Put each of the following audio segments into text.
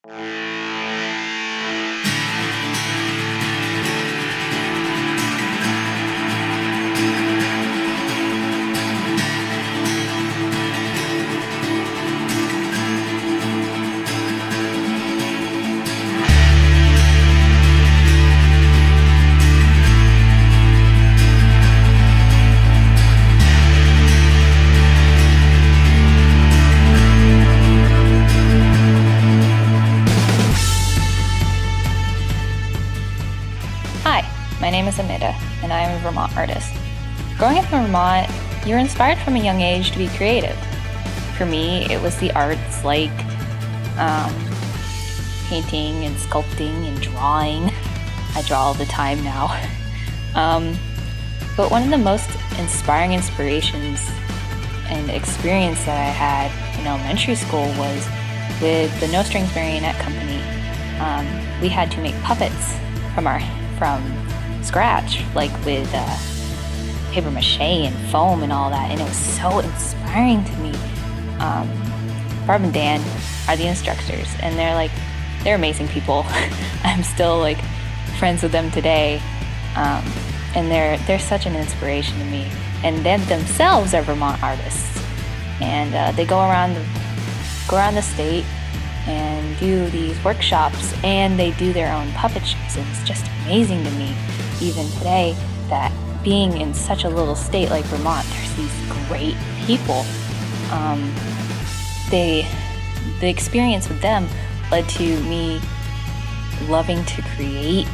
Hi, my name is Amanda, and I am a Vermont artist. Growing up in Vermont, you're inspired from a young age to be creative. For me, it was the arts like painting and sculpting and drawing. I draw all the time now. But one of the most inspiring inspirations and experience that I had in elementary school was with the No Strings Marionette Company. We had to make puppets from scratch, like with paper mache and foam and all that, and it was so inspiring to me. Barb and Dan are the instructors, and they're amazing people. I'm still friends with them today, and they're such an inspiration to me. And they themselves are Vermont artists, and they go around the state and do these workshops, and they do their own puppet shows, and it's just amazing to me even today that being in such a little state like Vermont, there's these great people. The experience with them led to me loving to create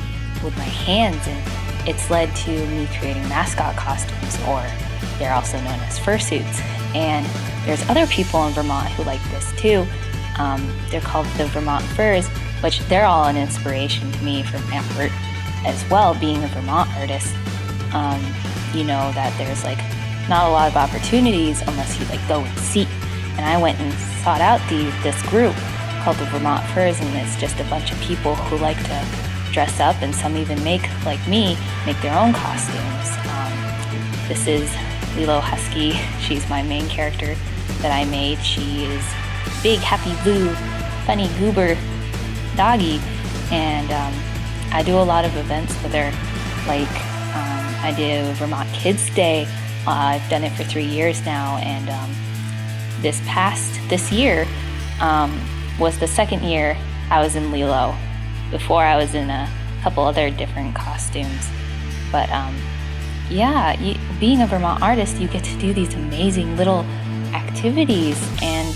with my hands, and it's led to me creating mascot costumes, or they're also known as fursuits. And there's other people in Vermont who like this too. They're called the Vermont Furs, which they're all an inspiration to me for my art as well. Being a Vermont artist, you know that there's not a lot of opportunities unless you go and seek. And I went and sought out this group called the Vermont Furs, and it's just a bunch of people who like to dress up, and some even make their own costumes. This is Lilo Husky. She's my main character that I made. She is big, happy, blue, funny goober doggy, and I do a lot of events with her. I do Vermont Kids Day. I've done it for 3 years now, and this year was the second year I was in Lilo. Before I was in a couple other different costumes, but being a Vermont artist, you get to do these amazing little activities, and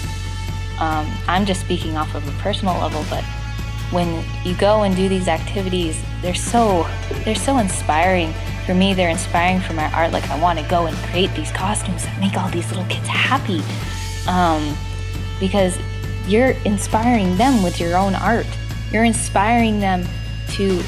I'm just speaking off of a personal level, but when you go and do these activities, they're so inspiring. For me, they're inspiring for my art. I want to go and create these costumes that make all these little kids happy, because you're inspiring them with your own art. You're inspiring them to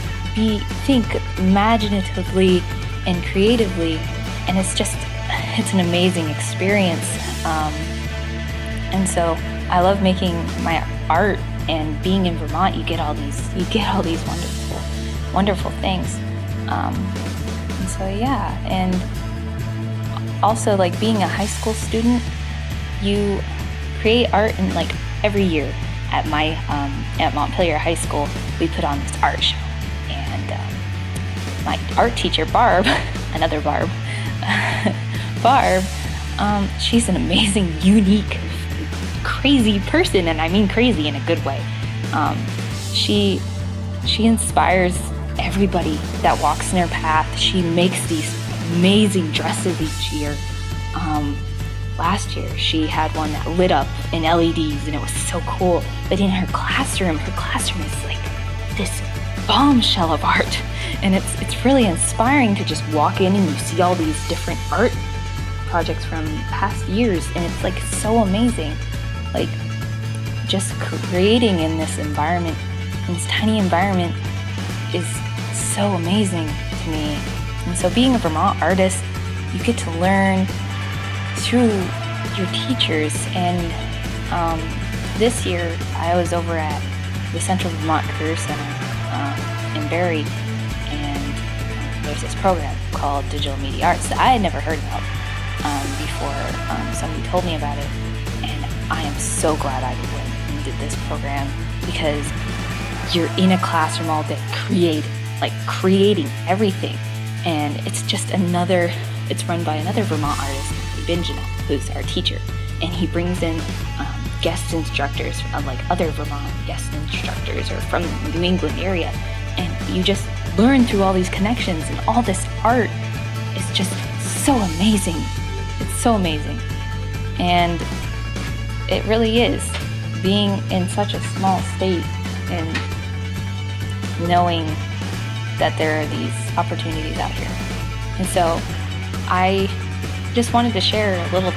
think imaginatively and creatively, and it's an amazing experience. And so I love making my art, and being in Vermont, you get all these wonderful things. And so and also being a high school student, you create art in every year. At Montpelier High School, we put on this art show, and my art teacher, Barb, another Barb, she's an amazing, unique, crazy person, and I mean crazy in a good way. She inspires everybody that walks in her path. She makes these amazing dresses each year. Last year, she had one that lit up in LEDs, and it was so cool. But in her classroom is this bombshell of art, and it's really inspiring to just walk in and you see all these different art projects from past years, and it's so amazing. Just creating in this environment, in this tiny environment, is so amazing to me. And so being a Vermont artist, you get to learn through your teachers. And this year I was over at the Central Vermont Career Center in Barrie, and there's this program called Digital Media Arts that I had never heard about before somebody told me about it, and I am so glad I went and did this program. because you're in a classroom all day creating everything. And it's just it's run by another Vermont artist, Benjamin, who's our teacher. And he brings in guest instructors, other Vermont guest instructors or from the New England area. And you just learn through all these connections, and all this art is just so amazing. It's so amazing. And it really is, being in such a small state and knowing that there are these opportunities out here. And so I just wanted to share a little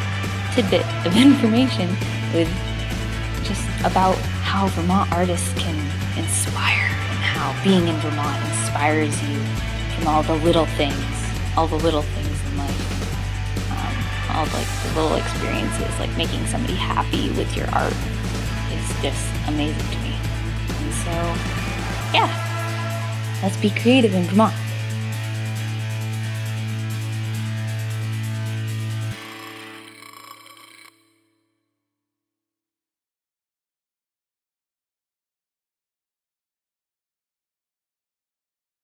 tidbit of information with just about how Vermont artists can inspire, and how being in Vermont inspires you from all the little things in life. All the little experiences, like making somebody happy with your art, is just amazing to me. And so, yeah, let's be creative in Vermont.